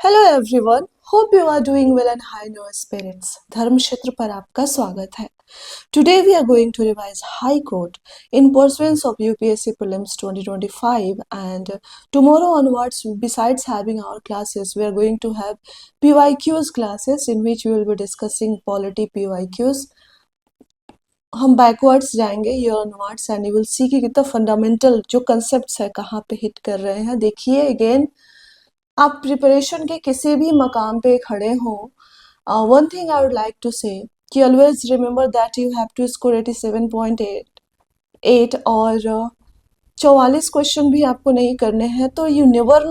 Hello everyone, hope you are doing well and high in your spirits. Dharma Kshetra पर आपका स्वागत है। Today we are going to revise high court in pursuance of UPSC prelims 2025, and tomorrow onwards, besides having our classes, we are going to have PYQs classes in which we will be discussing polity PYQs. हम backwards जाएंगे year onwards and you will see कि कितना fundamental जो concepts है कहाँ पे hit कर रहे हैं। देखिए अगेन, आप प्रिपरेशन के किसी भी मकाम पे खड़े हो, one thing I would like to say कि always remember that you have to score 87.8 और 44 क्वेश्चन भी आपको नहीं करने हैं। तो यू नेवर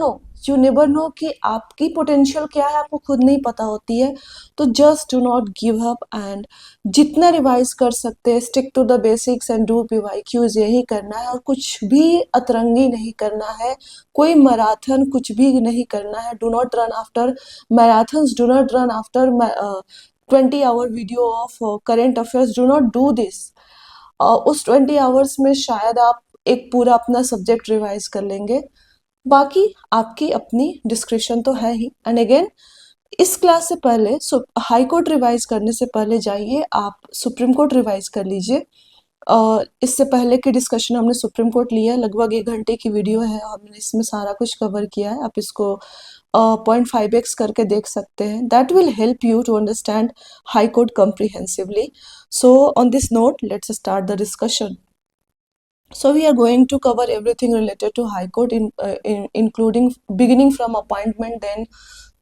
नो कि आपकी पोटेंशियल क्या है, आपको खुद नहीं पता होती है। तो just do not give up and जितना रिवाइज कर सकते हैं, stick to the basics and do PYQs, यही करना है। और कुछ भी अतरंगी नहीं करना है, कोई मैराथन कुछ भी नहीं करना है। Do not run after marathons, do not run after 20 hour video of current affairs, do not do this. उस 20 आवर्स में शायद आप एक पूरा अपना सब्जेक्ट रिवाइज कर लेंगे, बाकी आपकी अपनी डिस्क्रिप्शन तो है ही। एंड अगेन, इस क्लास से पहले हाई कोर्ट रिवाइज करने से पहले जाइए आप सुप्रीम कोर्ट रिवाइज कर लीजिए। इससे पहले की डिस्कशन हमने सुप्रीम कोर्ट लिया है, लगभग 1 घंटे की वीडियो है, हमने इसमें सारा कुछ कवर किया है। आप इसको 0.5x करके देख सकते हैं। That will help you to understand high court comprehensively. So on this note, let's start the discussion. So we are going to cover everything related to High Court, including beginning from appointment, then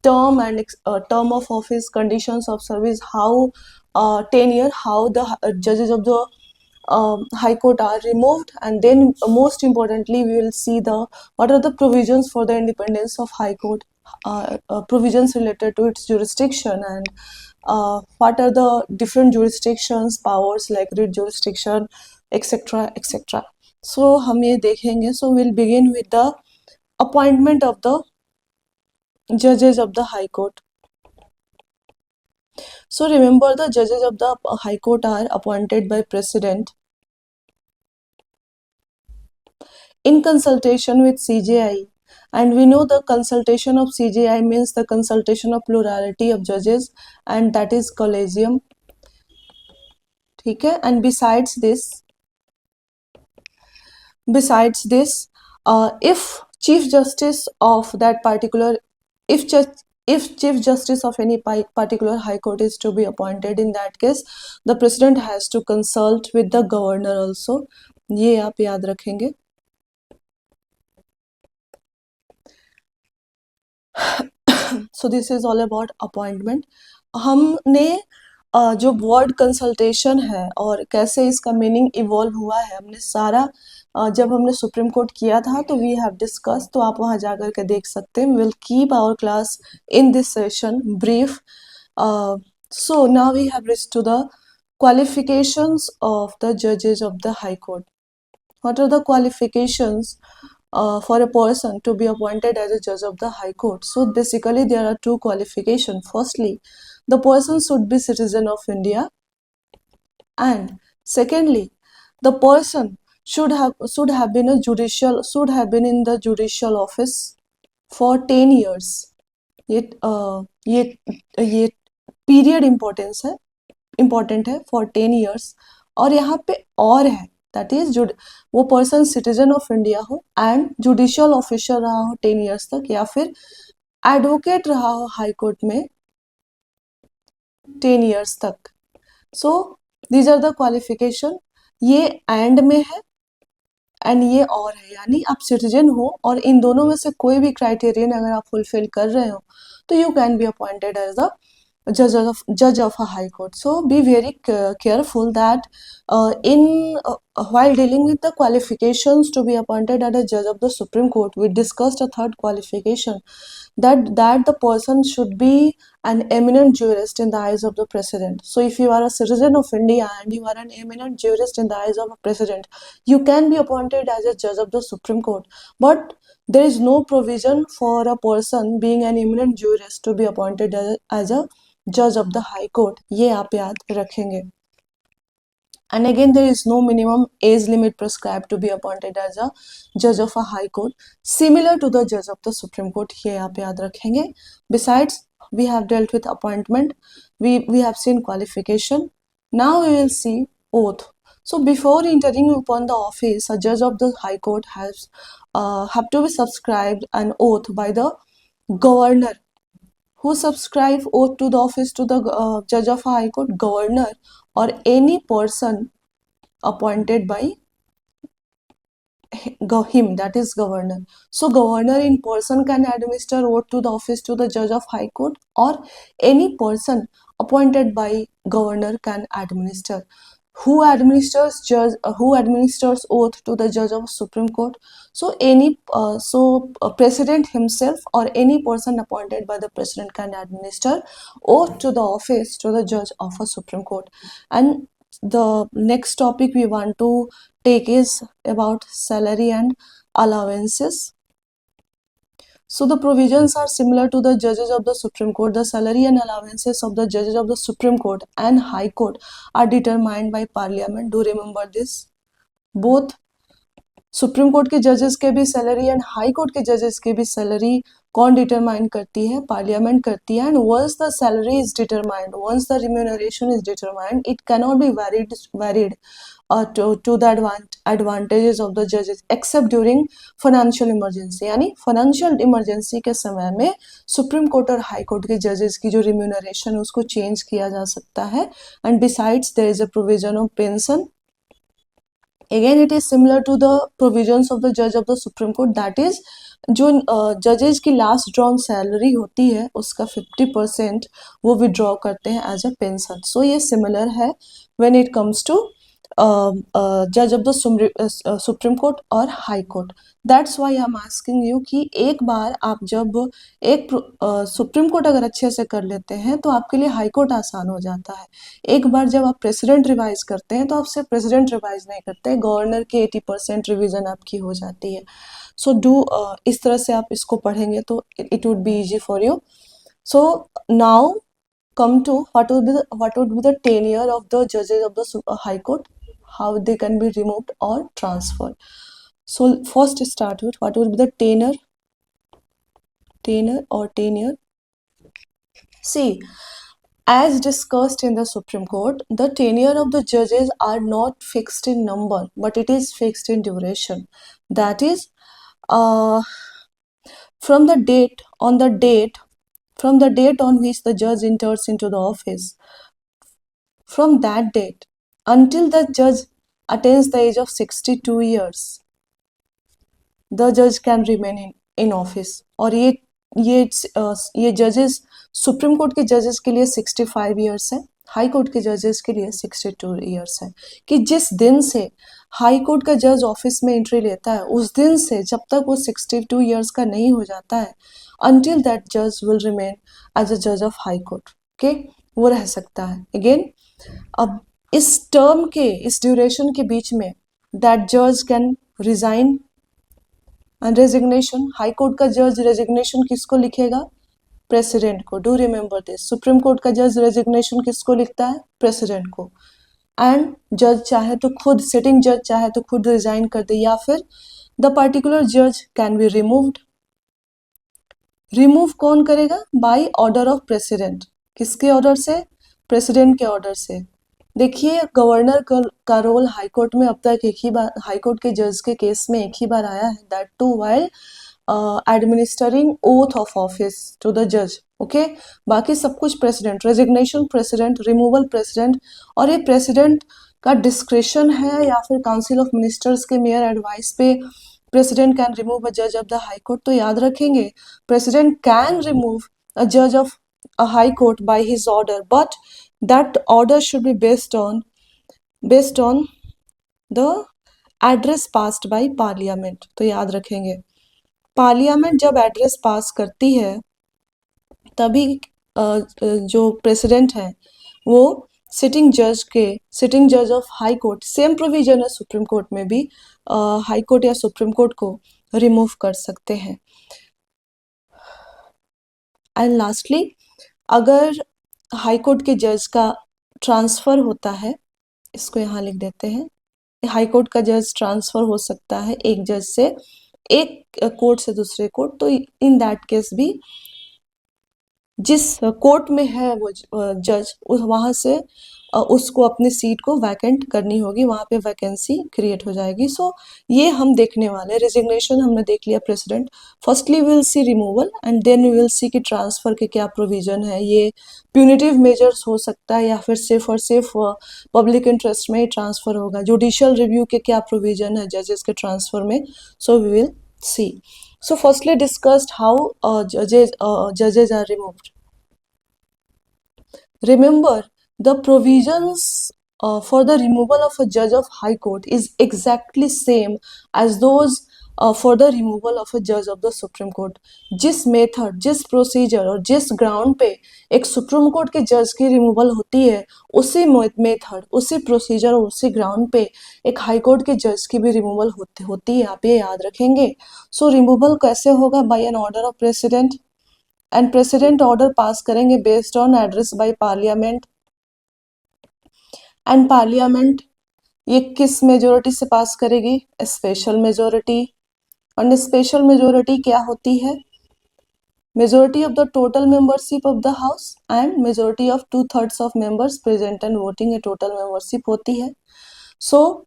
term and term of office, conditions of service, how tenure, how the judges of the High Court are removed, and then most importantly we will see what are the provisions for the independence of High Court, provisions related to its jurisdiction, and what are the different jurisdictions powers like writ jurisdiction, etc etc. So हम ये देखेंगे. So we'll begin with the appointment of the judges of the High Court. So remember, the judges of the High Court are appointed by President in consultation with CJI, and we know the consultation of CJI means the consultation of plurality of judges, and that is collegium. ठीक है. And besides this, if chief justice of that particular, if chief justice of any particular high court is to be appointed, in that case the president has to consult with the governor also. ये आप याद रखेंगे. So this is all about appointment. हमने जो word consultation है और कैसे इसका मीनिंग इवॉल्व हुआ है, हमने सारा जब हमने सुप्रीम कोर्ट किया था तो वी हैव डिस्कस, तो आप वहाँ जा कर के देख सकते हैं. Will keep our class in this session brief. So now we have reached to the qualifications of the judges of the high court. What are the qualifications for a person to be appointed as a judge of the high court? So basically there are two qualifications. Firstly, the person should be citizen of India, and secondly, the person should have been in the judicial office for 10 years. ये period important है for 10 years. और यहाँ पे और है, that is वो person citizen of India हो and judicial officer रहा हो 10 years तक, या फिर एडवोकेट रहा हो हाई कोर्ट में 10 years तक. So these are the qualification. ये एंड में है एंड ये और है, यानी आप सिटीजन हो और इन दोनों में से कोई भी क्राइटेरियन अगर आप फुलफिल कर रहे हो तो you can be appointed as the judge of a high court. So be very careful that while dealing with the qualifications to be appointed as a judge of the Supreme Court, we discussed a third qualification, that the person should be an eminent jurist in the eyes of the president. So if you are a citizen of India and you are an eminent jurist in the eyes of a president, you can be appointed as a judge of the Supreme Court, but there is no provision for a person being an eminent jurist to be appointed as a जज of the high court. ये आप याद रखेंगे. And again, there is no minimum age limit prescribed to be appointed as a judge of a high court, similar to the judge of the Supreme Court. ये आप याद रखेंगे. Besides, we have dealt with appointment. We have seen qualification. Now we will see oath. So before entering upon the office, a judge of the high court has have to be subscribed an oath by the governor. Who subscribe oath to the office to the judge of a high court? Governor or any person appointed by him, that is governor. So governor in person can administer oath to the office to the judge of high court, or any person appointed by governor can administer. Who administers oath to the judge of Supreme Court? So president himself or any person appointed by the president can administer oath to the office to the judge of a Supreme Court. And the next topic we want to take is about salary and allowances. So the provisions are similar to the judges of the Supreme Court. The salary and allowances of the judges of the Supreme Court and High Court are determined by Parliament. Do remember this. Both supreme court के जजेस के भी salary and high court के जजेस के भी salary कौन determine करती है? पार्लियामेंट करती है. And once the salary is determined, once the remuneration is determined, it can not be varied to the advantages of the judges except during financial emergency. यानी फाइनेंशियल इमरजेंसी के समय में supreme court और high court के जजेस की जो remuneration है उसको चेंज किया जा सकता है. And besides there is a provision of pension. Again, it is similar to the provisions of the judge of the Supreme Court. That is, जो जजेस की लास्ट ड्रॉन सैलरी होती है उसका 50% वो विड्रॉ करते हैं एज अ पेंशन. सो ये सिमिलर है व्हेन इट कम्स टू जज ऑफ द सुप्रीम कोर्ट और high court. That's why I am asking you कि एक बार आप जब एक सुप्रीम कोर्ट अगर अच्छे से कर लेते हैं तो आपके लिए हाई कोर्ट आसान हो जाता है. एक बार जब आप प्रेसिडेंट रिवाइज करते हैं तो आप सिर्फ प्रेसिडेंट रिवाइज नहीं करते, गवर्नर की 80% रिविजन आपकी हो जाती है. सो इस तरह से आप इसको पढ़ेंगे तो it would be easy for you. So now come to what would be the tenure of the judges of the high court, how they can be removed or transferred. So first start with what would be the tenure. See, as discussed in the Supreme Court, the tenure of the judges are not fixed in number, but it is fixed in duration. That is, from the date on which the judge enters into the office, from that date until the judge attains the age of 62 years, the judge can remain in office. और ये जजेस supreme court के जजेस के लिए 65 years है, high court के जजेस के लिए 62 इयर्स है. कि जिस दिन से हाई कोर्ट का जज ऑफिस में एंट्री लेता है उस दिन से जब तक वो 62 इयर्स का नहीं हो जाता है, until that judge will remain as a judge of high court. Okay, वो रह सकता है. Again, अब इस टर्म के, इस ड्यूरेशन के बीच में दैट जज can resign. And resignation, high court का जज रेजिग्नेशन किसको लिखेगा? प्रेसिडेंट को. Do remember this. Supreme court का जज रेजिग्नेशन किसको लिखता है? प्रेसिडेंट को. एंड जज चाहे तो खुद, सिटिंग जज चाहे तो खुद रिजाइन कर दे, या फिर द पर्टिकुलर जज कैन बी रिमूव्ड. रिमूव कौन करेगा? By order of president. किसके ऑर्डर से? प्रेसिडेंट के ऑर्डर से. देखिए, गवर्नर का रोल हाई कोर्ट में अब तक एक ही बार, हाई कोर्ट के जज के केस में एक ही बार आया है, that to while administering oath of office to the जज. ओके, बाकी सब कुछ president, resignation president, removal president. और ये प्रेसिडेंट का डिस्क्रिशन है या फिर काउंसिल ऑफ मिनिस्टर्स के मेयर एडवाइस पे प्रेसिडेंट कैन रिमूव अ जज ऑफ द हाई कोर्ट. तो याद रखेंगे, प्रेसिडेंट कैन रिमूव अ जज of a high court by his order, but that order should be based on the address passed by parliament. तो याद रखेंगे, parliament जब address पास करती है तभी जो प्रेसिडेंट है वो सिटिंग जज of high court, same provision है सुप्रीम कोर्ट में भी, हाई कोर्ट या सुप्रीम कोर्ट को रिमूव कर सकते हैं. एंड लास्टली, अगर हाई कोर्ट के जज का ट्रांसफ़र होता है इसको यहाँ लिख देते हैं। हाई कोर्ट का जज ट्रांसफर हो सकता है एक जज से एक कोर्ट से दूसरे कोर्ट, तो इन दैट केस भी जिस कोर्ट में है वो जज वहां से उसको अपनी सीट को वैकेंट करनी होगी, वहां पे वैकेंसी क्रिएट हो जाएगी। सो ये हम देखने वाले, रेजिग्नेशन हमने देख लिया president. Firstly will see removal and then we will see कि ट्रांसफर के क्या प्रोविजन है। ये प्यूनिटिव मेजर्स हो सकता है या फिर सिर्फ और सिर्फ पब्लिक इंटरेस्ट में ही ट्रांसफर होगा। जुडिशियल रिव्यू के क्या प्रोविजन है जजेस के ट्रांसफर में, so we will see. So firstly discussed how judges are removed. Remember, the provisions for the removal of a judge of high court is exactly same as those for the removal of a judge of the supreme court. जिस method, जिस procedure और जिस ground पे एक supreme court के जज की removal होती है, उसी मेथड, उसी प्रोसीजर और उसी ग्राउंड पे एक हाई कोर्ट के जज की भी रिमूवल होती है। आप ये याद रखेंगे। सो रिमूवल कैसे होगा? By an order of president, and president order pass करेंगे based on address by parliament, and parliament ये किस मेजोरिटी से पास करेगी? Special majority. और स्पेशल मेजोरिटी क्या होती है? Majority of the total membership of the house and majority of 2/3 of members present and voting, ये टोटल मेंबरशिप होती है। सो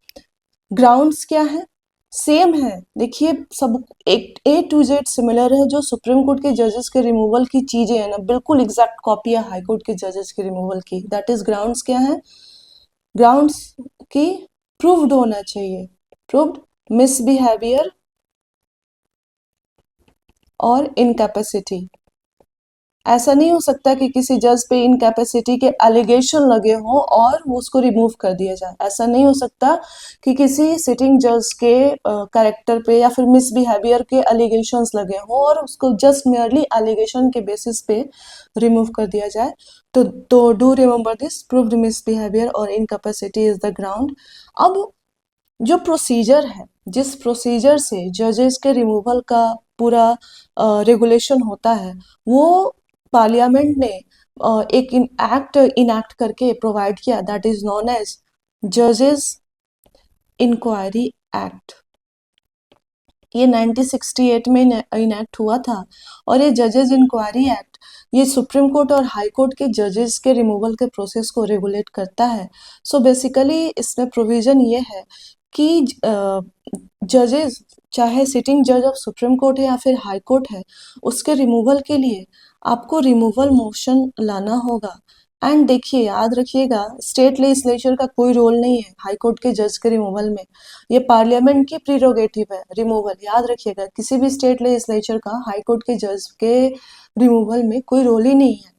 ग्राउंड्स क्या है? सेम है। देखिए सब एक A to Z सिमिलर है। जो सुप्रीम कोर्ट के जजेस के रिमूवल की चीजें है ना, बिल्कुल एग्जैक्ट कॉपी है हाई कोर्ट के जजेस के रिमूवल की। दैट इज ग्राउंड्स क्या है? ग्राउंड्स की प्रूव्ड होना चाहिए, प्रूव्ड मिसबिहेवियर और इनकैपेसिटी। ऐसा नहीं हो सकता कि किसी जज पे इनकैपेसिटी के एलिगेशन लगे हों और वो उसको रिमूव कर दिया जाए। ऐसा नहीं हो सकता कि किसी सिटिंग जज के कैरेक्टर पे या फिर मिसबिहेवियर के एलिगेशंस लगे हों और उसको जस्ट मेयरली एलिगेशन के बेसिस पे रिमूव कर दिया जाए। तो do remember this, proved misbehaviour और इनकैपेसिटी इज द ग्राउंड। अब जो प्रोसीजर है, जिस प्रोसीजर से जजेस के रिमूवल का पूरा रेगुलेशन होता है, वो पार्लियामेंट ने एक एक्ट इनैक्ट करके प्रोवाइड किया, दैट इज नॉन एज जजेस इंक्वायरी एक्ट। ये 1968 में इनैक्ट हुआ था और ये जजेस इंक्वायरी एक्ट ये सुप्रीम कोर्ट और हाई कोर्ट के जजेस के रिमूवल के प्रोसेस को रेगुलेट करता है। सो बेसिकली इसमें प्रोविजन ये है कि जजेस, चाहे सिटिंग जज ऑफ सुप्रीम कोर्ट है या फिर हाई कोर्ट है, उसके रिमूवल के लिए आपको रिमूवल मोशन लाना होगा। एंड देखिए याद रखिएगा, स्टेट लेजिस्लेचर का कोई रोल नहीं है हाई कोर्ट के जज के रिमूवल में। ये पार्लियामेंट की प्रीरोगेटिव है रिमूवल। याद रखिएगा, किसी भी स्टेट लेजिस्लेचर का हाई कोर्ट के जज के रिमूवल में कोई रोल ही नहीं है।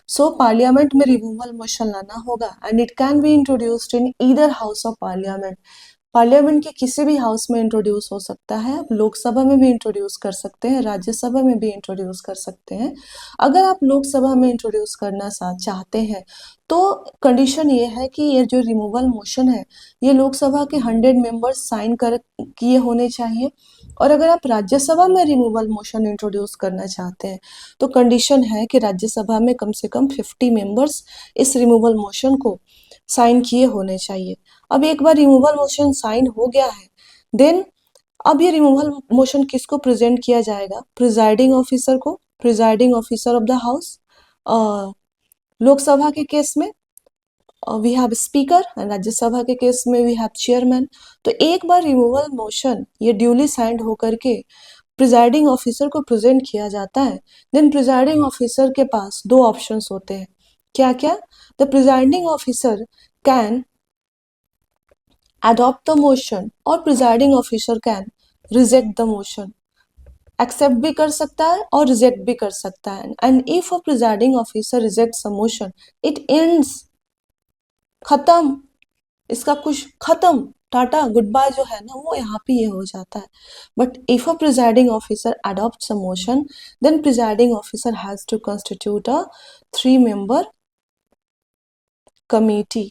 सो पार्लियामेंट में रिमूवल मोशन लाना होगा and it can be introduced in either house of parliament. Parliament के किसी भी हाउस में इंट्रोड्यूस हो सकता है। आप लोकसभा में भी इंट्रोड्यूस कर सकते हैं, राज्यसभा में भी इंट्रोड्यूस कर सकते हैं। अगर आप लोकसभा में इंट्रोड्यूस करना चाहते हैं तो कंडीशन ये है कि ये जो रिमूवल मोशन है ये लोकसभा के 100 मेंबर्स साइन कर किए होने चाहिए। और अगर आप राज्यसभा में रिमूवल मोशन इंट्रोड्यूस करना चाहते हैं तो कंडीशन है कि राज्यसभा में कम से कम 50 मेंबर्स इस रिमूवल मोशन को साइन किए होने चाहिए। अब एक बार रिमूवल मोशन साइन हो गया है, देन अब ये रिमूवल मोशन किसको प्रेजेंट किया जाएगा? प्रिजाइडिंग ऑफिसर को, presiding officer of the house. Lok Sabha के केस में we have speaker and Rajya Sabha के केस में वी हैव चेयरमैन। तो एक बार रिमूवल मोशन ये ड्यूली साइंड होकर के प्रिजाइडिंग ऑफिसर को प्रेजेंट किया जाता है, देन प्रिजाइडिंग ऑफिसर के पास दो ऑप्शंस होते हैं। क्या क्या? The presiding officer can adopt the motion और presiding officer can reject the motion. Accept भी कर सकता है और रिजेक्ट भी कर सकता है। And if a presiding officer rejects a motion, it ends, खत्म, इसका कुछ खत्म, टाटा गुड बाय जो है ना, वो यहाँ पे ये हो जाता है। But if a presiding officer adopts a motion, then presiding officer has to constitute a 3-member committee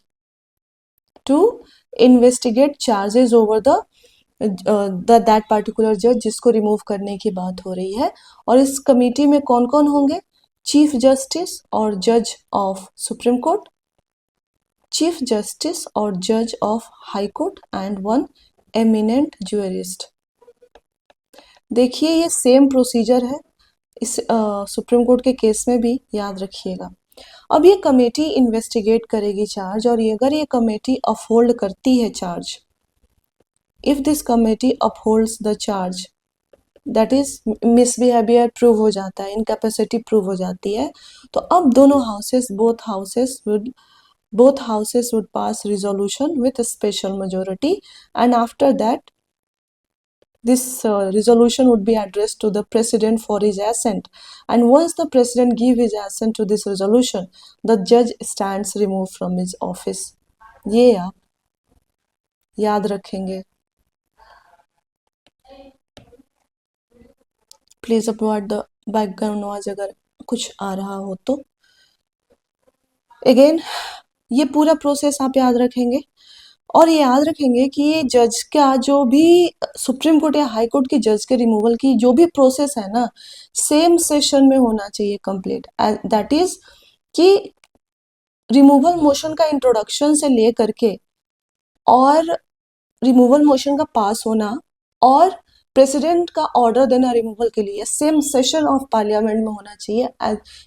to investigate charges over the that particular जज जिसको रिमूव करने की बात हो रही है। और इस कमेटी में कौन कौन होंगे? चीफ जस्टिस और जज of supreme court, chief justice or judge of high court and one eminent jurist. देखिए ये सेम प्रोसीजर है इस सुप्रीम कोर्ट के केस में भी, याद रखिएगा। अब ये कमेटी इन्वेस्टिगेट करेगी चार्ज, और ये अगर ये कमेटी अपहोल्ड करती है charge, if this committee upholds the charge, that is misbehaviour prove हो जाता है, इनकैपेसिटी प्रूव हो जाती है, तो अब दोनों houses both houses would pass resolution with a special majority, and after that this resolution would be addressed to the president for his assent, and once the president give his assent to this resolution, the judge stands removed from his office. ये आप याद रखेंगे। Please avoid the background noise अगर कुछ आ रहा हो तो। Again ये पूरा प्रोसेस आप याद रखेंगे, और ये याद रखेंगे कि ये जज का जो भी सुप्रीम कोर्ट या हाई कोर्ट के जज के रिमूवल की जो भी प्रोसेस है ना, सेम सेशन में होना चाहिए कंप्लीट। दैट इज कि रिमूवल मोशन का इंट्रोडक्शन से ले करके और रिमूवल मोशन का पास होना और प्रेसिडेंट का ऑर्डर देना रिमूवल के लिए सेम सेशन ऑफ पार्लियामेंट में होना चाहिए।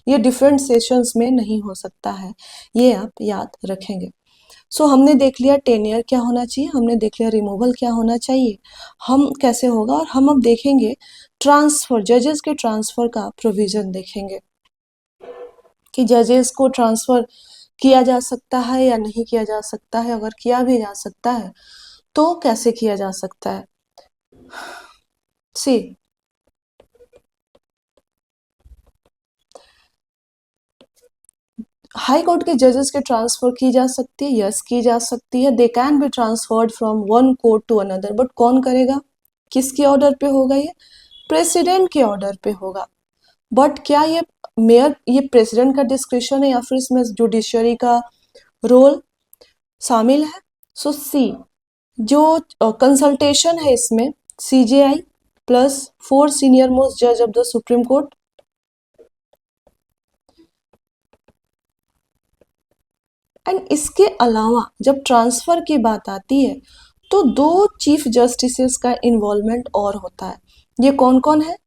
ये डिफरेंट सेशंस में नहीं हो सकता है, ये आप याद रखेंगे। सो हमने देख लिया टेन्योर क्या होना चाहिए, हमने देख लिया रिमूवल क्या होना चाहिए, हम कैसे होगा, और हम अब देखेंगे ट्रांसफर, जजेस के ट्रांसफर का प्रोविजन देखेंगे कि जजेस को ट्रांसफर किया जा सकता है या नहीं किया जा सकता है, अगर किया भी जा सकता है तो कैसे किया जा सकता है। सी हाई कोर्ट के जजेस के ट्रांसफर की जा सकती है, यस की जा सकती है, they can be transferred from one court to another, but कौन करेगा, किसके ऑर्डर पे होगा, ये प्रेसिडेंट के ऑर्डर पे होगा। बट क्या ये मेयर, ये प्रेसिडेंट का डिस्क्रिप्शन है या फिर इसमें जुडिशरी का रोल शामिल है। सो सी जो कंसल्टेशन है इसमें सीजेआई प्लस 4 सीनियर मोस्ट जज of the supreme court, and इसके अलावा जब ट्रांसफर की बात आती है तो 2 चीफ जस्टिसेस का इन्वॉल्वमेंट और होता है। ये कौन कौन है,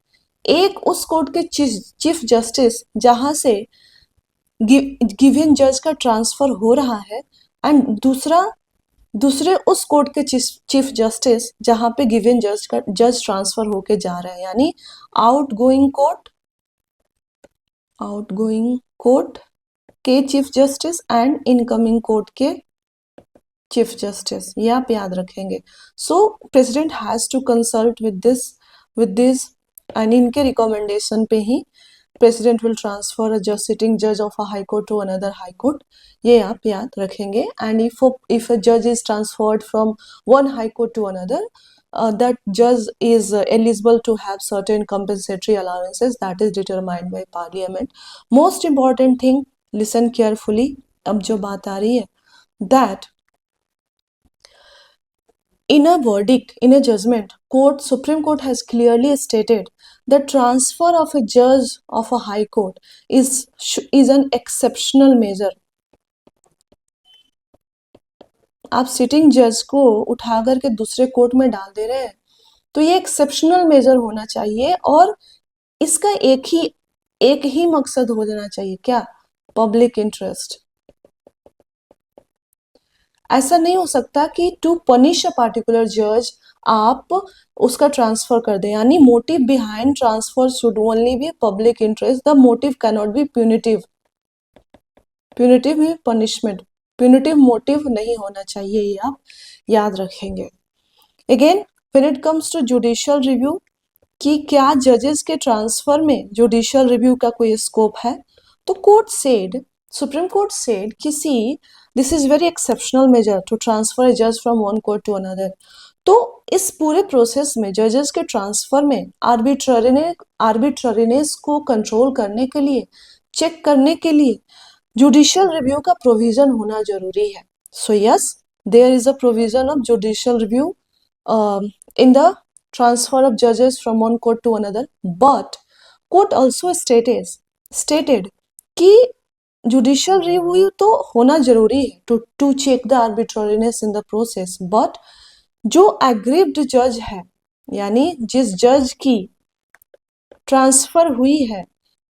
एक उस कोर्ट के चीफ जस्टिस जहां से गिवन जज का ट्रांसफर हो रहा है, एंड दूसरे उस कोर्ट के चीफ जस्टिस जहां पे गिवन जज ट्रांसफर होके जा रहे हैं, यानी आउटगोइंग कोर्ट के chief justice and incoming court के चीफ जस्टिस, ये आप याद रखेंगे। So president has to consult with this and इनके रिकमेंडेशन पे ही president will transfer a just sitting जज of a high court to another high court, ये आप याद रखेंगे। एंड इफ अ जज is transferred from one high court to another, that judge is eligible to have certain compensatory allowances that is determined by parliament. Most important thing, listen carefully, अब जो बात आ रही है, that in a verdict, in a judgment, Supreme Court has clearly stated that transfer of a judge of a high court is an exceptional measure. आप sitting जज को उठा करके दूसरे कोर्ट में डाल दे रहे हैं, तो ये एक्सेप्शनल मेजर होना चाहिए, और इसका एक ही मकसद हो जाना चाहिए, क्या, पब्लिक इंटरेस्ट। ऐसा नहीं हो सकता कि टू पनिश अ पार्टिकुलर जज आप उसका ट्रांसफर कर दें, यानी motive behind transfer should only be public interest, the motive can not be punitive में पनिशमेंट, प्यूनिटिव मोटिव नहीं होना चाहिए, ये आप याद रखेंगे। Again when it comes to judicial review, कि क्या जजेस के ट्रांसफर में जुडिशियल रिव्यू का कोई स्कोप है, तो सुप्रीम कोर्ट सेड कि see this is very exceptional measure to transfer a जज from one court to another. तो इस पूरे प्रोसेस में जजेस के ट्रांसफर में आर्बिट्ररीनेस को कंट्रोल करने के लिए, चेक करने के लिए जुडिशियल रिव्यू का प्रोविजन होना जरूरी है। So yes, there is a provision of judicial review in the transfer of judges from one court to another, but court also stated कि जुडिशियल रिव्यू तो होना जरूरी है to check the arbitrariness in the process, but जो aggrieved जज है, यानी जिस जज की ट्रांसफर हुई है,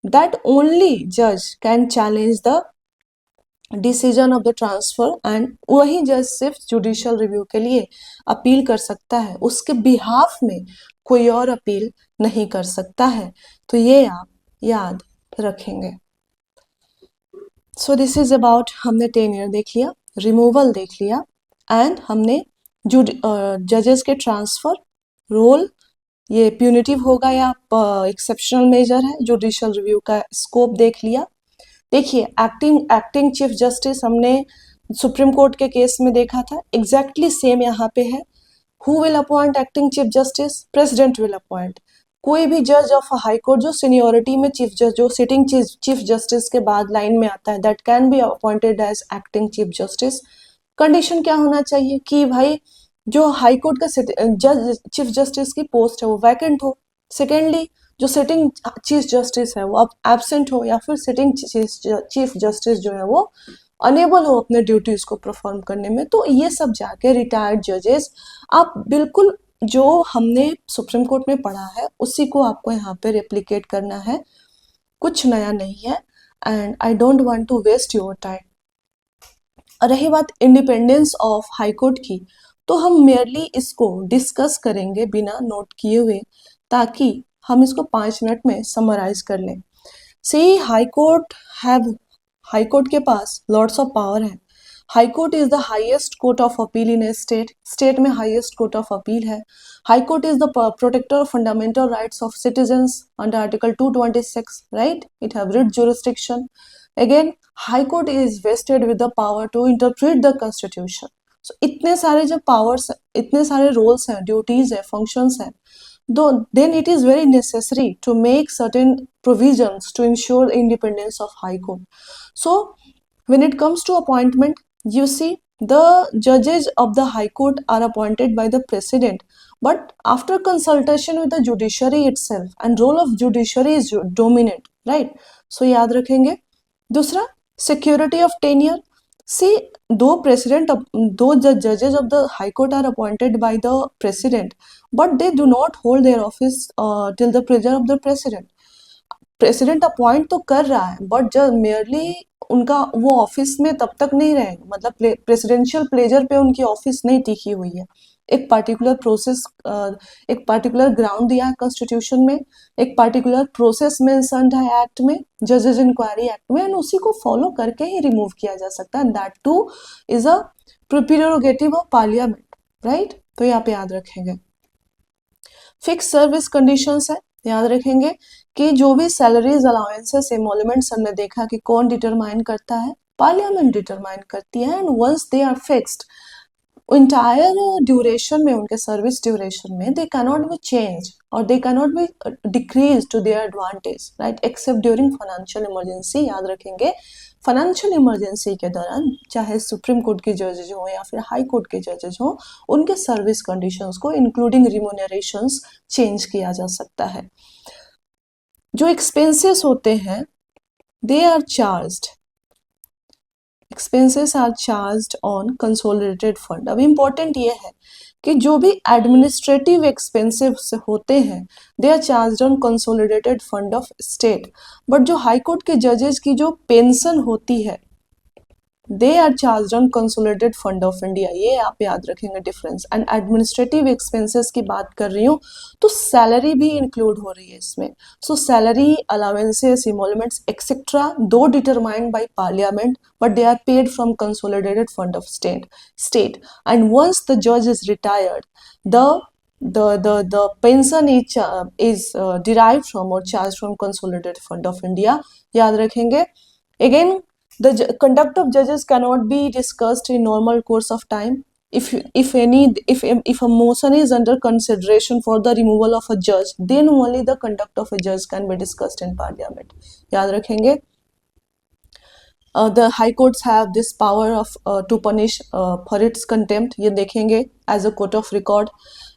दैट ओनली जज can challenge the decision of the transfer, and वही जज सिर्फ जुडिशियल रिव्यू के लिए अपील कर सकता है, उसके बिहाफ में कोई और अपील नहीं कर सकता है। तो ये आप याद रखेंगे। सो दिस इज अबाउट, हमने टेन्योर देख लिया, रिमूवल देख लिया, एंड हमने जजेस के ट्रांसफर, रोल, ये प्यूनिटिव होगा या एक्सेप्शनल मेजर है, जुडिशियल रिव्यू का स्कोप देख लिया। देखिए एक्टिंग चीफ जस्टिस हमने सुप्रीम कोर्ट के केस में देखा था, एग्जैक्टली सेम यहाँ पे है। Who will appoint acting chief justice? President will appoint. कोई भी जज ऑफ हाई कोर्ट जो सीनियोरिटी में चीफ जज, जो सिटिंग चीफ जस्टिस के बाद लाइन में आता है, that can be appointed as acting chief justice. Condition क्या होना चाहिए कि भाई जो हाई कोर्ट का जज चीफ जस्टिस की पोस्ट है वो वैकेंट हो। सेकेंडली जो सिटिंग चीफ जस्टिस है वो अब एब्सेंट हो, या फिर सिटिंग चीफ जस्टिस जो है वो अनेबल हो अपने ड्यूटीज को परफॉर्म करने में। तो ये सब जाके रिटायर्ड जजेस, आप बिल्कुल जो हमने सुप्रीम कोर्ट में पढ़ा है उसी को आपको यहाँ पे रेप्लिकेट करना है, कुछ नया नहीं है, and I don't want to waste your time. रही बात इंडिपेंडेंस ऑफ हाई कोर्ट की, तो हम मेयरली इसको डिस्कस करेंगे बिना नोट किए हुए, ताकि हम इसको 5 मिनट में समराइज कर लें। सी हाई कोर्ट के पास लॉट्स ऑफ पावर है। High court is the highest court of appeal in a state में हाईएस्ट कोर्ट ऑफ अपील है। High court is the protector of fundamental rights of citizens under article 226, right? It have writ jurisdiction. Again, High Court is vested with the power to interpret the Constitution. So इतने सारे जो powers, इतने सारे roles हैं, duties है, functions हैं, then it is very necessary to make certain provisions to ensure the independence of High Court. So when it comes to appointment, you see the judges of the High Court are appointed by the President, but after consultation with the judiciary itself, and role of judiciary is dominant, right? So याद रखेंगे। दूसरा, security of tenure. See दो जजेस of the high court are appointed by the president, but they do not hold their office till the pleasure of the president. President appoint तो कर रहा है, but जब मेयरली उनका वो ऑफिस में तब तक नहीं रहेंगे, मतलब प्रेसिडेंशियल प्लेजर पे उनकी ऑफिस नहीं टिकी हुई है। एक पार्टिकुलर प्रोसेस, एक पार्टिकुलर ग्राउंड दिया है कॉन्स्टिट्यूशन में, एक पार्टिकुलर प्रोसेस मेंशन्ड है एक्ट में, जजेस इंक्वायरी एक्ट में, एंड उसी को फॉलो करके ही रिमूव किया जा सकता है, and that two is a prerogative of parliament, right? तो यहाँ पे याद रखेंगे। फिक्स सर्विस कंडीशंस है, याद रखेंगे कि जो भी सैलरीज, अलाउंसेस, एमोलमेंट्स हमने देखा कि कौन डिटरमाइन करता है, पार्लियामेंट डिटरमाइन करती है, and once they are fixed entire duration में, उनके सर्विस ड्यूरेशन में, दे कैनॉट बी चेंज और they cannot be decrease to their advantage, right? Except during financial emergency. याद रखेंगे फाइनेंशियल इमरजेंसी के दौरान चाहे सुप्रीम कोर्ट के जजेज हो या फिर हाई कोर्ट के जजेज हो, उनके सर्विस कंडीशंस को इंक्लूडिंग रिम्यूनरेशंस चेंज किया जा सकता है। जो एक्सपेंसेस होते हैं, they are charged, expenses are charged on consolidated fund. अब इम्पोर्टेंट ये है कि जो भी एडमिनिस्ट्रेटिव एक्सपेंसेस होते हैं, they are charged on consolidated fund of state, but जो हाई कोर्ट के जजेस की जो पेंशन होती है, they are charged on consolidated fund of India. ये आप याद रखेंगे डिफरेंस। एंड एडमिनिस्ट्रेटिव एक्सपेंसेस की बात कर रही हूँ तो सैलरी भी इंक्लूड हो रही है इसमें। सो सैलरी, अलाउंसेस, इमोलमेंट्स एक्सेट्रा, दो determined by parliament, but they are paid from consolidated fund of state. And once the judge is retired, the pension is derived from or charged from consolidated fund of India. याद रखेंगे। Again, the conduct of judges cannot be discussed in normal course of time. If a motion is under consideration for the removal of a judge, then only the conduct of a judge can be discussed in parliament. याद रखेंगे। The high courts have this power of to punish for its contempt, ये देखेंगे as a court of record.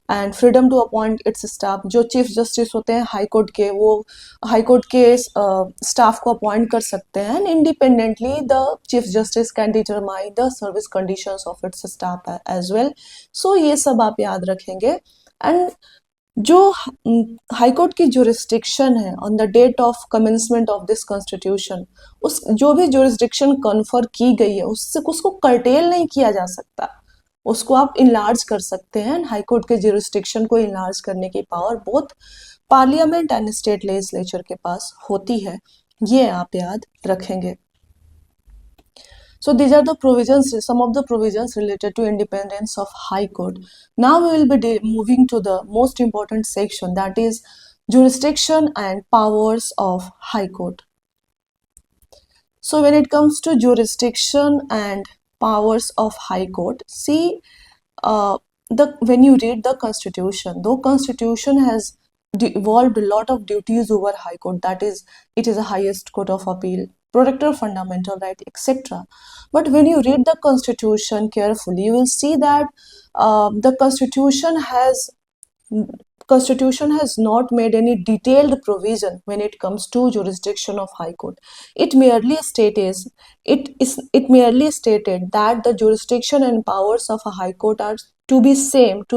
And freedom to appoint its staff, जो chief justice होते हैं high court के, वो high court के स्टाफ को अपॉइंट कर सकते हैं, and independently the chief justice can determine the service conditions of its staff as well. So ये सब आप याद रखेंगे. एंड जो हाई कोर्ट की जुरिस्डिक्शन है on the date of commencement of this constitution, उस जो भी जुरिस्डिक्शन कन्फर की गई है उससे उसको कर्टेल नहीं किया जा सकता, उसको आप इनलार्ज कर सकते हैं. हाई कोर्ट के जुरिस्डिक्शन को इनलार्ज करने की power both parliament and state legislature के पास होती है, ये आप याद रखेंगे. So these are the provisions, some of the provisions related to independence of High Court. Now we will be moving to the most important section, that is jurisdiction and powers of High Court. So when it comes to jurisdiction and powers of High Court, see when you read the Constitution, though Constitution has devolved a lot of duties over High Court, that is, it is the highest court of appeal, protector of fundamental right, etc. But when you read the Constitution carefully, you will see that the Constitution has not made any detailed provision when it comes to jurisdiction of High Court. It merely stated that the jurisdiction and powers of a High Court are to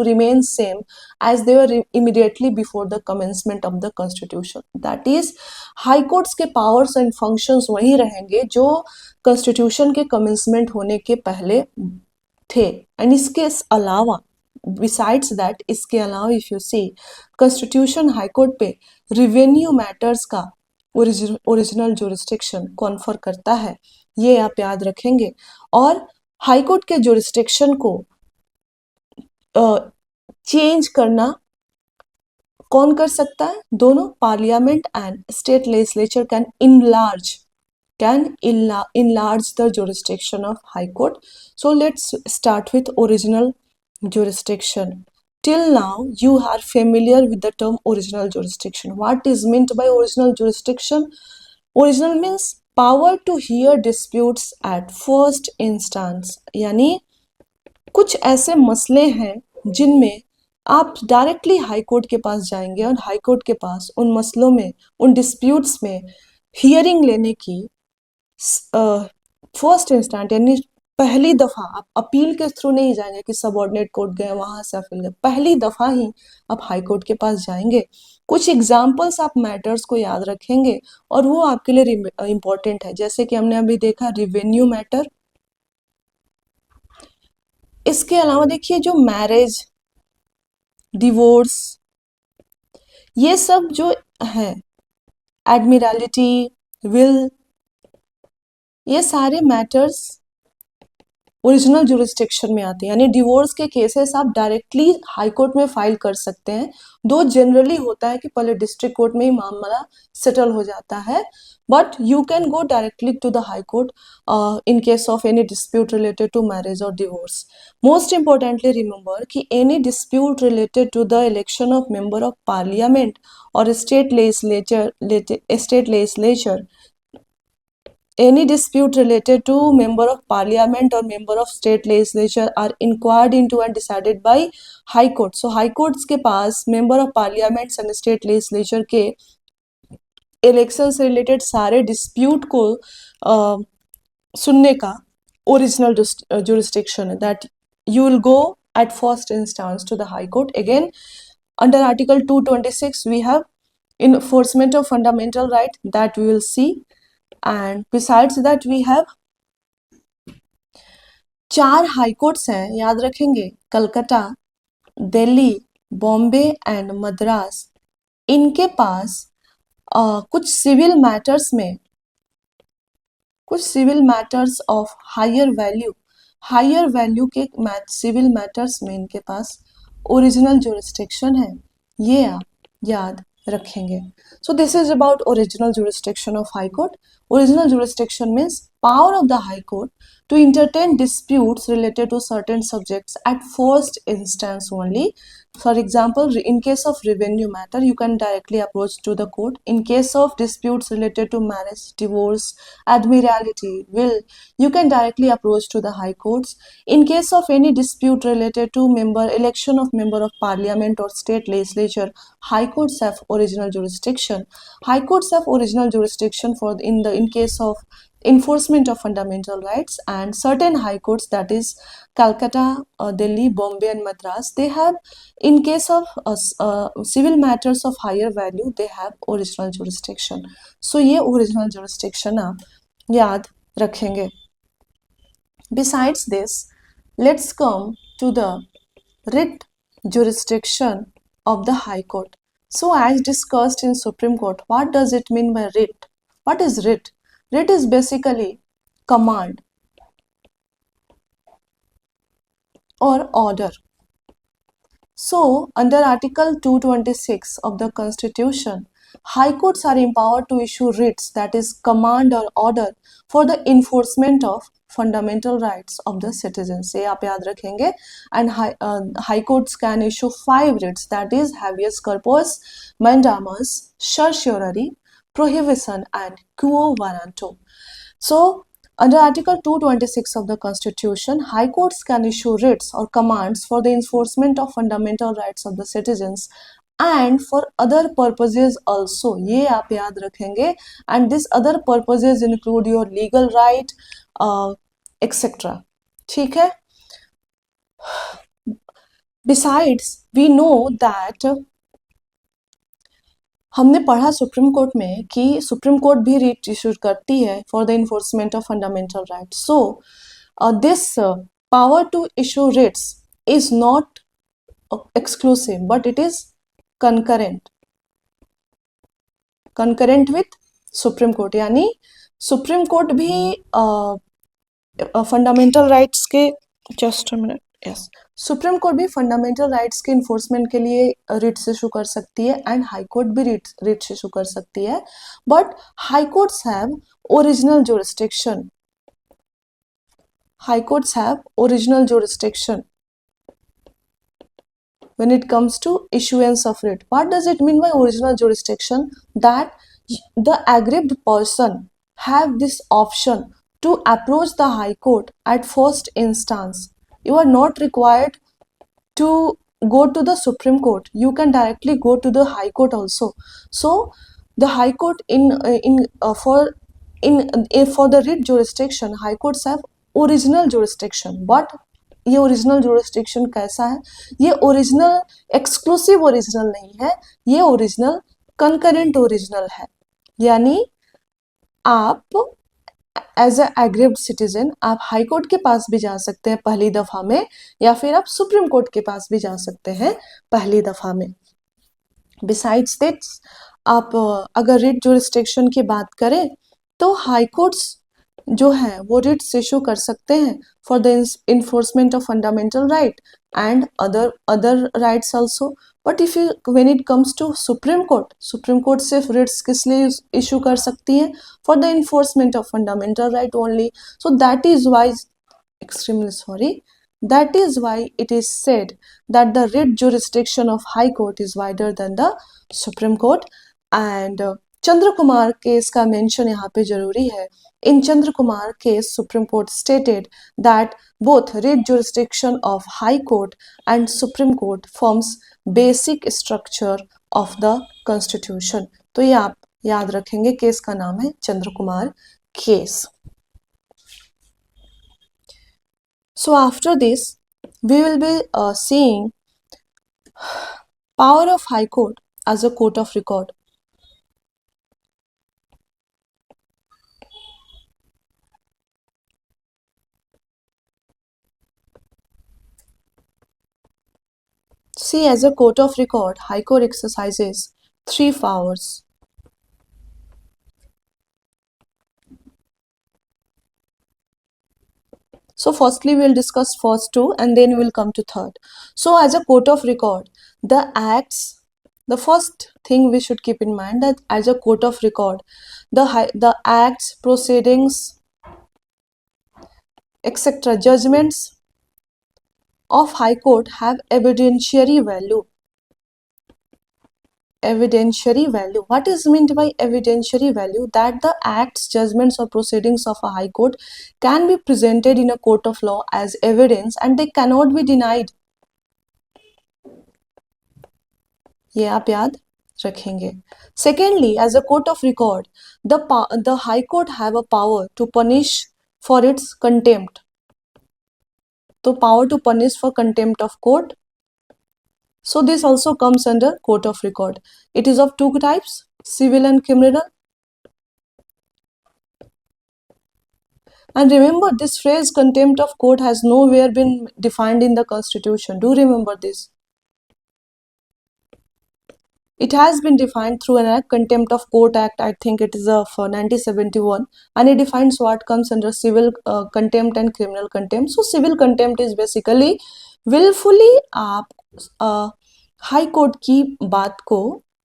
remain same as they were immediately before the commencement of the Constitution. That is, High Courts के powers and functions वही रहेंगे जो Constitution के commencement होने के पहले थे. And इसके अलावा Besides that, इसके अलावा if you see Constitution High Court पे revenue matters का ओरिजिनल जुरिस्डिक्शन कॉन्फर करता है, ये आप याद रखेंगे. और हाई कोर्ट के जुरिस्डिक्शन को चेंज करना कौन कर सकता है? दोनों, parliament and state legislature can enlarge the jurisdiction of High Court. So let's start with original jurisdiction. Till now you are familiar with the term original jurisdiction. What is meant by original jurisdiction? Original means power to hear disputes at first instance. यानी कुछ ऐसे मसले हैं जिनमें आप directly high court के पास जाएंगे और हाई कोर्ट के पास उन मसलों में, उन डिस्प्यूट्स में हियरिंग लेने की फर्स्ट इंस्टेंट यानी पहली दफा, आप अपील के थ्रू नहीं जाएंगे कि सबऑर्डिनेट कोर्ट गए वहां से अपील गए, पहली दफा ही आप हाई कोर्ट के पास जाएंगे. कुछ एग्जाम्पल्स आप मैटर्स को याद रखेंगे और वो आपके लिए इंपॉर्टेंट है, जैसे कि हमने अभी देखा रिवेन्यू मैटर. इसके अलावा देखिए जो मैरिज, डिवोर्स, ये सब जो है, एडमिरलिटी, विल, ये सारे मैटर्स ओरिजिनल जुरिस्डिक्शन में आते हैं. यानी डिवोर्स के केसेस आप डायरेक्टली हाई कोर्ट में फाइल कर सकते हैं. दो जनरली होता है कि पहले डिस्ट्रिक्ट कोर्ट में ही मामला सेटल हो जाता है, but you can go directly to the high court in case of any dispute related to marriage और डिवोर्स. मोस्ट इंपॉर्टेंटली रिमेंबर कि any dispute related to the election of member of parliament और state legislature, any dispute related to member of parliament or member of state legislature are inquired into and decided by high court. So high courts के पास member of parliaments and state legislature के election से related सारे dispute को सुनने का original jurisdiction है, that you will go at first instance to the high court. Again, under article 226 we have enforcement of fundamental right, that we will see. And besides that we have 4 high courts हैं, याद रखेंगे, Calcutta, Delhi, Bombay and Madras. इनके पास कुछ civil matters of higher value के civil matters में इनके पास original jurisdiction है, ये आप याद रखेंगे. So this is about original jurisdiction of High Court. Original jurisdiction means power of the High Court to entertain disputes related to certain subjects at first instance only. For example, in case of revenue matter, you can directly approach to the court. In case of disputes related to marriage, divorce, admiralty, will, you can directly approach to the high courts. In case of any dispute related to election of member of parliament or state legislature, high courts have original jurisdiction. High courts have original jurisdiction for in case of enforcement of fundamental rights, and certain high courts, that is Calcutta, Delhi, Bombay and Madras, they have, in case of civil matters of higher value, they have original jurisdiction. So ये original jurisdiction आप याद रखेंगे. Besides this, let's come to the writ jurisdiction of the High Court. So as discussed in Supreme Court, what does it mean by writ? What is writ? Writ is basically command or order. So under Article 226 of the Constitution, High Courts are empowered to issue writs, that is command or order, for the enforcement of fundamental rights of the citizens. ये आप याद रखेंगे. And high courts can issue 5 writs, that is habeas corpus, mandamus, certiorari, prohibition and quo warranto. So under Article 226 of the Constitution, High Courts can issue writs or commands for the enforcement of fundamental rights of the citizens and for other purposes also. ये आप याद रखेंगे. And these other purposes include your legal right, etc. ठीक है. Besides, we know that हमने पढ़ा supreme court में कि सुप्रीम कोर्ट भी रिट इशू करती है for the enforcement of fundamental rights. So this power to issue writs is not exclusive, but it is concurrent with supreme court. यानी supreme court भी fundamental rights के, just a minute, yes, supreme court भी fundamental rights के enforcement के लिए writs issue कर सकती है एंड हाई कोर्ट भी रिट्स इशू कर सकती है. But high courts have original jurisdiction. High courts have original jurisdiction when it comes to issuance of writ. What does it mean by original jurisdiction? That the aggrieved person have this option to approach the High Court at first instance. You are not required to go to the Supreme Court. You can directly go to the High Court also. So the High Court for the writ jurisdiction, High Courts have original jurisdiction. But ये original jurisdiction कैसा है? ये original exclusive original नहीं है, ये original concurrent original है. यानी आप एज ए एग्रीव्ड सिटीजन आप हाई कोर्ट के पास भी जा सकते हैं पहली दफा में, या फिर आप सुप्रीम कोर्ट के पास भी जा सकते हैं पहली दफा में. बिसाइड्स दिस, आप अगर रिट जुरिस्डिक्शन की बात करें तो हाई कोर्ट्स जो है वो रिट्स इशू कर सकते हैं for the enforcement of fundamental right and other rights also. But if you when it comes to supreme court सिर्फ रिट्स किस लिए इशू कर सकती हैं? For the enforcement of fundamental right only. So that is why, extremely sorry, that is why it is said that the writ jurisdiction of High Court is wider than the Supreme Court. And Chandra Kumar case का mention यहाँ पे जरूरी है. In Chandra Kumar case, Supreme Court stated that both writ jurisdiction of High Court and Supreme Court forms basic structure of the Constitution. तो ये आप याद रखेंगे. केस का नाम है Chandra Kumar case. So after this, we will be seeing power of High Court as a court of record. See, as a court of record, High Court exercises 3 powers. So firstly, we'll discuss first 2 and then we'll come to third. So as a court of record, the first thing we should keep in mind that as a court of record, the acts, proceedings etc. Judgments of High Court have evidentiary value. Evidentiary value. What is meant by evidentiary value? That the acts, judgments or proceedings of a High Court can be presented in a court of law as evidence and they cannot be denied. ये आप याद रखेंगे. Secondly, as a court of record, the High Court have a power to punish for its contempt. तो power to punish for contempt of court. So this also comes under court of record. It is of two types, civil and criminal. And remember, this phrase contempt of court has nowhere been defined in the Constitution. Do remember this. It has been defined through an act, Contempt of Court Act, I think it is of 1971, and it defines what comes under civil contempt and criminal contempt. So civil contempt is basically willfully आप high court की बात को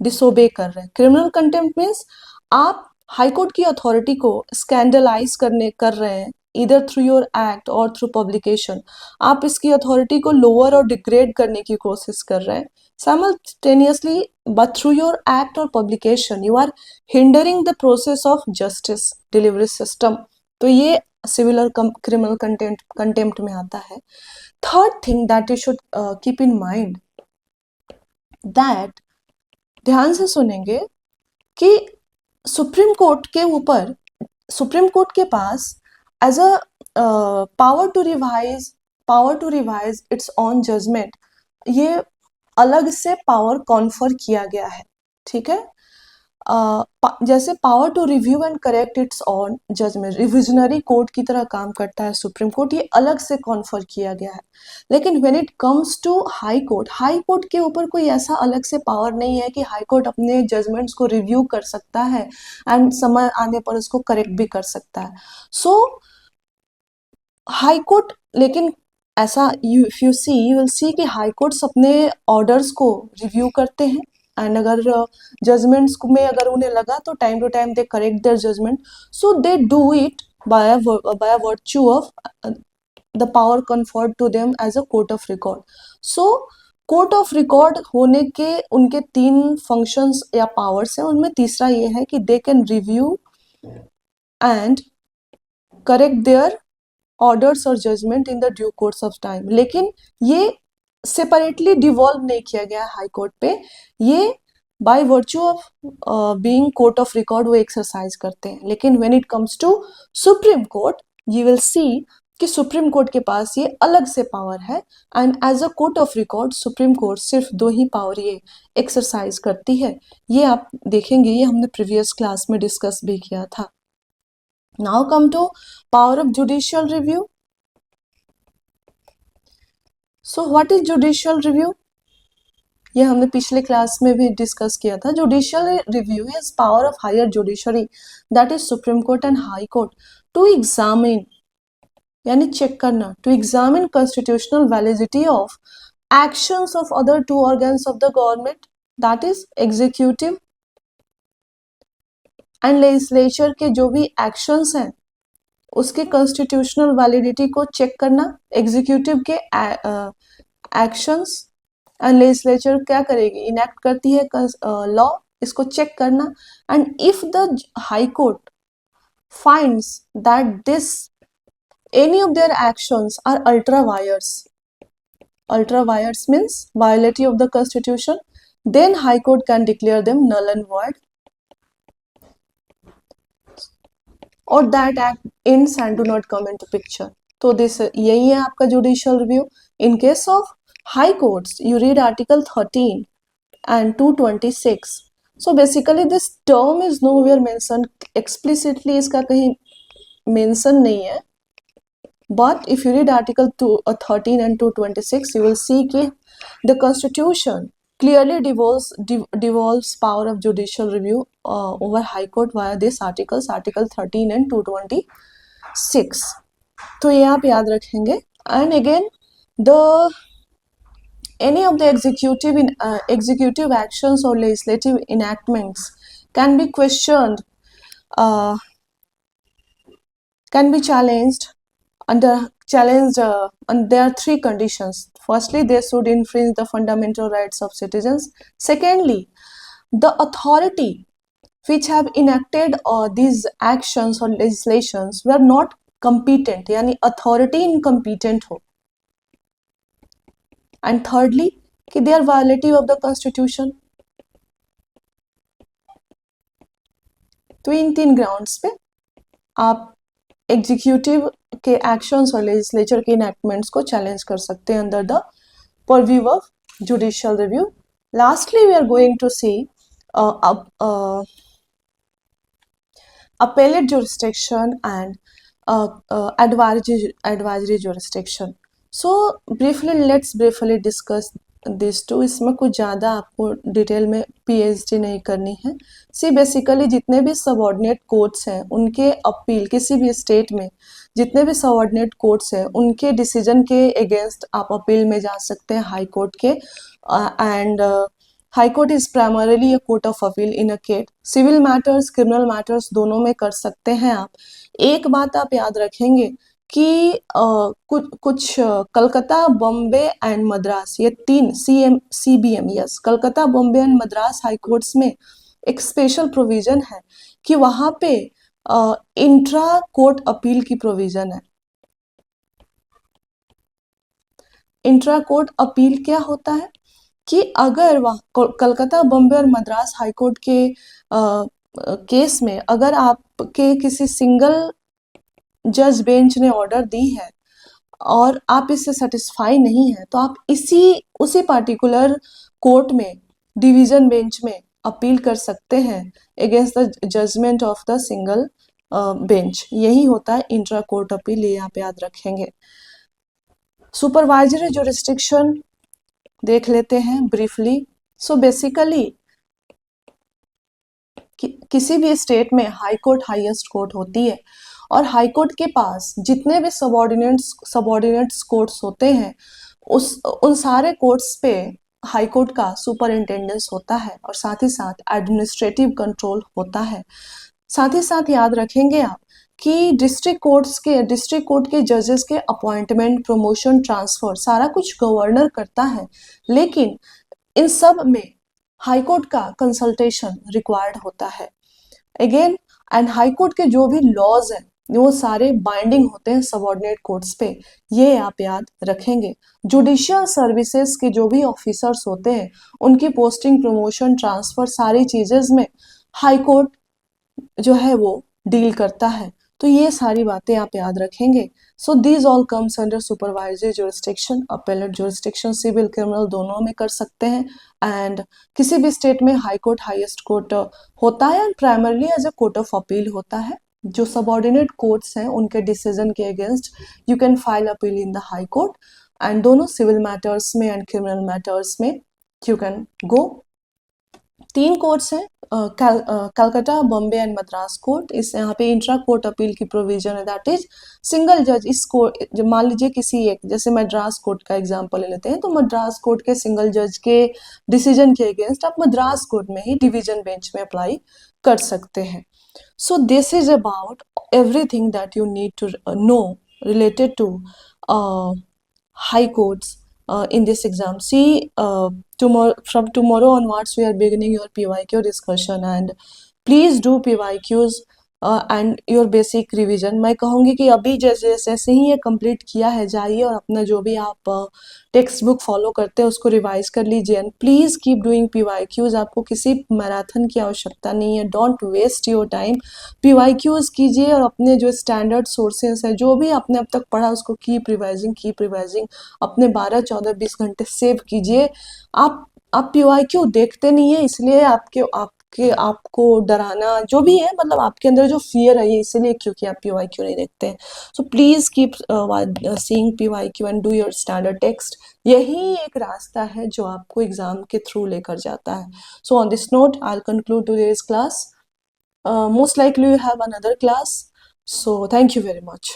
disobey कर रहे हैं. Criminal contempt means आप high court की authority को स्कैंडलाइज कर रहे हैं, इधर थ्रू योर एक्ट और थ्रू पब्लिकेशन. आप इसकी अथॉरिटी को लोअर और डिग्रेड करने की कोशिश कर रहे हैं. Simultaneously, but through your act or publication, you are hindering the process of justice delivery system. तो ये civil और criminal contempt में आता है. Third thing that you should keep in mind, that ध्यान से सुनेंगे कि सुप्रीम कोर्ट के ऊपर, सुप्रीम कोर्ट के पास as a power to revise its on judgment, ये अलग से पावर कॉन्फर किया गया है. ठीक है. जैसे power to review and correct its on judgment, revisionary court की तरह काम करता है सुप्रीम कोर्ट, ये अलग से कॉन्फर किया गया है. लेकिन when it comes to high court के ऊपर कोई ऐसा अलग से पावर नहीं है कि हाई कोर्ट अपने जजमेंट्स को रिव्यू कर सकता है एंड समय आने पर उसको करेक्ट भी कर सकता है. सो हाई कोर्ट, लेकिन ऐसा if you see, you will see कि हाई कोर्ट्स अपने ऑर्डर्स को रिव्यू करते हैं एंड अगर जजमेंट्स में अगर उन्हें लगा तो time to time they correct their judgment. So they do it by virtue of the power conferred to them as a court of record. So court of record होने के उनके 3 फंक्शंस या पावर्स हैं. उनमें तीसरा ये है कि they can review and correct their orders और judgment in the due course of time. लेकिन ये सेपरेटली डिवॉल्व नहीं किया गया हाई कोर्ट पे, ये by virtue of being court of record वो एक्सरसाइज करते हैं. लेकिन when it comes to supreme court, you will see कि सुप्रीम कोर्ट के पास ये अलग से पावर है and as a court of record supreme court सिर्फ 2 ही पावर ये एक्सरसाइज करती है. ये आप देखेंगे, ये हमने प्रीवियस क्लास में डिस्कस भी किया था. Now come to power of judicial review. So what is judicial review? ये हमने पिछले क्लास में भी डिस्कस किया था. Judicial review is power of higher judiciary, that is supreme court and high court, to examine, यानी चेक करना, to examine constitutional validity of actions of other 2 organs of the government, that is executive and legislature के जो भी actions हैं उसके constitutional validity को check करना. Executive के एक्शंस एंड लेजिस्लेचर क्या करेगी, इनैक्ट करती है लॉ, इसको चेक करना. And if the high court finds that this any of their actions are ultra vires means violative of the constitution, then high court can declare them null and void, or that act ends and do not come into picture. तो this यही है आपका judicial review. In case of high courts you read article 13 and 226. So basically this term is nowhere mention explicitly, इसका कहीं mention नहीं है. But if you read article 13 and 226, you will see कि the constitution clearly devolves power of judicial review over high court via this articles, article 13 and 226. तो ये आप याद रखेंगे. And again, any of the executive actions or legislative enactments can be questioned, can be challenged and they are challenged, and there are three conditions. Firstly, they should infringe the fundamental rights of citizens. Secondly, the authority which have enacted these actions or legislations were not competent, यानी authority incompetent हो. And thirdly, कि they are violative of the constitution. तो इन तीन grounds पे आप executive के actions और legislature के इनैक्टमेंट्स को चैलेंज कर सकते हैं under the purview of judicial review. Lastly we are going to see appellate jurisdiction and advisory jurisdiction. So let's briefly discuss this two. इसमें कुछ ज़्यादा आपको डिटेल में पीएचडी नहीं करनी है. सी बेसिकली जितने भी सबऑर्डिनेट कोर्ट्स हैं उनके अपील, किसी भी स्टेट में जितने भी सबऑर्डिनेट कोर्ट्स हैं उनके डिसीजन के अगेंस्ट आप अपील में जा सकते हैं हाई कोर्ट के. And high court is primarily a court of appeal in a case. Civil matters, criminal matters दोनों में कर सकते हैं आप. एक बात आप याद रखेंगे कि कुछ कलकत्ता, बॉम्बे एंड मद्रास, ये तीन CBM, yes, Calcutta, Bombay and Madras high courts में एक स्पेशल प्रोविजन है कि वहां पे इंट्रा कोर्ट अपील की प्रोविजन है. इंट्रा कोर्ट अपील क्या होता है कि अगर कलकत्ता, बॉम्बे और मद्रास हाई कोर्ट के केस में अगर आपके किसी सिंगल जज बेंच ने ऑर्डर दी है और आप इससे सेटिस्फाई नहीं है तो आप उसी पार्टिकुलर कोर्ट में, डिवीजन बेंच में अपील कर सकते हैं against the judgment of the single bench. यही होता है इंट्रा कोर्ट अपील, ये आप याद रखेंगे. सुपरवाइजरी जुरिस्डिक्शन देख लेते हैं ब्रीफली. सो बेसिकली किसी भी स्टेट में हाई कोर्ट हाईएस्ट कोर्ट होती है और हाई कोर्ट के पास जितने भी सबऑर्डिनेट्स कोर्ट्स होते हैं उन सारे कोर्ट्स पे हाई कोर्ट का सुपरिंटेंडेंस होता है और साथ ही साथ एडमिनिस्ट्रेटिव कंट्रोल होता है. साथ ही साथ याद रखेंगे आप कि डिस्ट्रिक्ट कोर्ट के जजेस के अपॉइंटमेंट, प्रमोशन, ट्रांसफर सारा कुछ गवर्नर करता है, लेकिन इन सब में हाई कोर्ट का कंसल्टेशन रिक्वायर्ड होता है. अगेन, एंड हाई कोर्ट के जो भी लॉज हैं वो सारे बाइंडिंग होते हैं सबऑर्डिनेट कोर्ट्स पे, ये आप याद रखेंगे. जुडिशियल सर्विसेज के जो भी ऑफिसर्स होते हैं उनकी पोस्टिंग, प्रमोशन, ट्रांसफर सारी चीजें में हाई कोर्ट जो है वो डील करता है. तो ये सारी बातें आप याद रखेंगे. So these all comes under supervisory jurisdiction. Appellate jurisdiction civil criminal दोनों में कर सकते हैं. एंड किसी भी स्टेट में हाई कोर्ट हाईएस्ट कोर्ट होता है and primarily as a court of appeal होता है. जो सबऑर्डिनेट कोर्ट्स हैं उनके डिसीजन के against you can file appeal in the high court. And दोनों सिविल मैटर्स में एंड क्रिमिनल मैटर्स में यू कैन गो. तीन कोर्ट्स हैं, कलकत्ता, बॉम्बे एंड मद्रास कोर्ट. इस यहाँ पे इंट्रा कोर्ट अपील की प्रोविजन है, दैट इज सिंगल जज. इस कोर्ट, मान लीजिए किसी एक, जैसे मद्रास कोर्ट का एग्जांपल ले लेते हैं, तो मद्रास कोर्ट के सिंगल जज के डिसीजन के अगेंस्ट आप मद्रास कोर्ट में ही डिवीजन बेंच में अप्लाई कर सकते हैं. So this is about everything that you need to know related to high courts in this exam. See, from tomorrow onwards we are beginning your PYQ discussion, and please do PYQs and your basic revision. मैं कहूँगी कि अभी जैसे ही ये complete किया है जाइए और अपना जो भी आप टेक्स्ट बुक फॉलो करते हैं उसको रिवाइज कर लीजिए. And please keep doing PYQs. आपको किसी मैराथन की आवश्यकता नहीं है. Don't waste your time. PYQs कीजिए और अपने जो स्टैंडर्ड सोर्सेस हैं, जो भी आपने अब तक पढ़ा, उसको कीप रिवाइजिंग. अपने 12, 14, 20 घंटे सेव कीजिए. आप PYQ देखते नहीं है, इसलिए आपको डराना जो भी है, मतलब आपके अंदर जो फियर है ये इसलिए क्योंकि आप PYQ नहीं देखते हैं. So please keep seeing PYQ and do your standard text. यही एक रास्ता है जो आपको एग्जाम के थ्रू लेकर जाता है. So on this note I will conclude today's class. Most likely you have another class. So thank you very much.